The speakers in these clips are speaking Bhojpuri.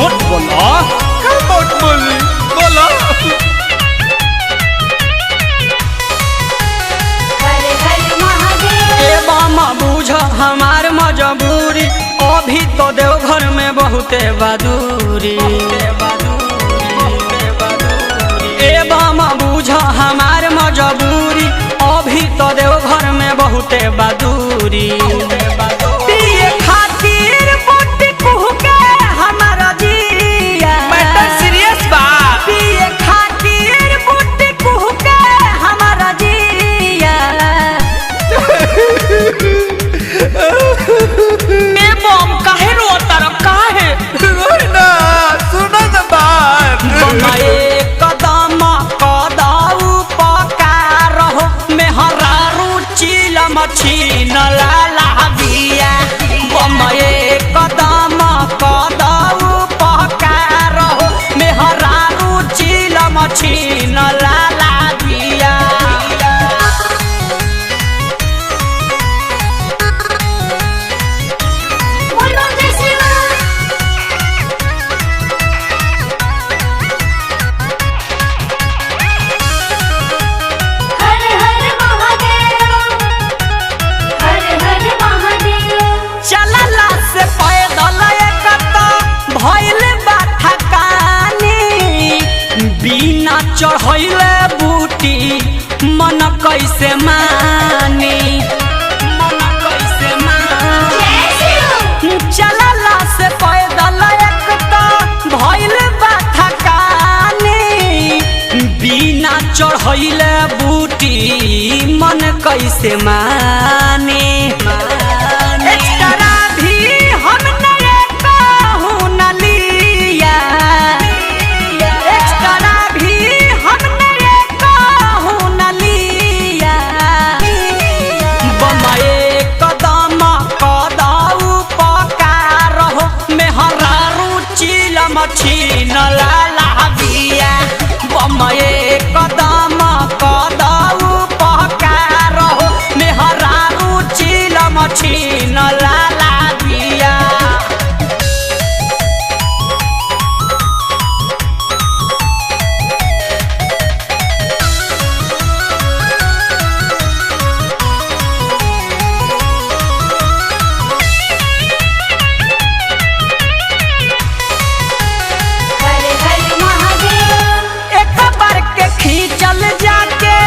झूठ बोला। झूठ बोली बोला। ए बामा बुझ हमार मजबूरी, अभी तो देवघर में बहुते बहादुरी। ए बामा बुझ हमार मजबूरी, अभी तो देवघर में बहुते बहादुरी। पिए खातिर बुट्टी कुहके हमारा जिया, मैटर सीरियस बा। पिए खातिर बुट्टी कुहके हमारा जिया। ए बम काहे रोता रे काहे? रोई ना, सुनो ना बात। बनाए कदम कदाऊ पकार हो, मेहरा रुचिल मछीन लाला बिया। बनाए कदम कदाऊ पकार हो, मेहरा रुचिल मछीन लाला बिया। चलला से पैदल एकता भइल बा थकानी, बिना चढ़ैले बूटी मन कैसे मानी, मन कैसे मानी। चलला से पैदल एकता भइल बा थकानी, बिना चढ़ैले बूटी मन कैसे मानी। एक्स्ट्रा भी हम नए कहूँ न लिया, एक्स्ट्रा भी हम नए कहूँ न लिया। बमाए कदम कदाऊ पकार हो, मेहरा रुचिल मछीन लाला बिया। बमाए कदम कदाऊ पकार हो, मेहरा रुचिल मछीन लाला बिया। एक बार के खींचल जाके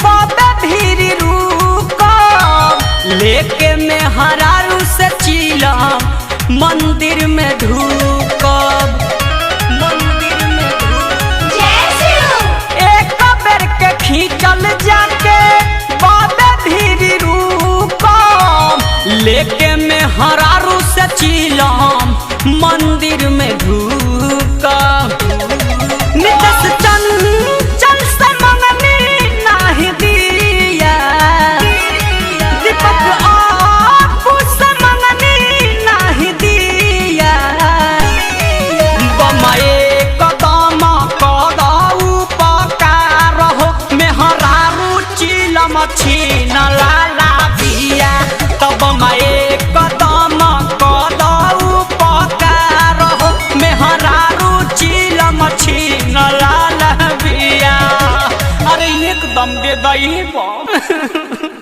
बाबे भीरी रुकब, लेके में हरारू से चिलम मंदिर में ढूकब, मंदिर में ढूकब। एक बेर के खींचल जाके बाबे भीरी रुकब, लेके में हरारू से चिलम मंदिर में ढूकब। नितस चंचल से मंगनी नाही दिया, दीपक आपू से मंगनी नाही दिया। बमाए कदम कदाऊ पकार हो, मेहरा रुचिल मछीन लाला बिया। तब बमाए कदम कदाऊ पकार हो, मेहरा रुचिल मछीन लाला बिया। अरे एकदम दे दई बम।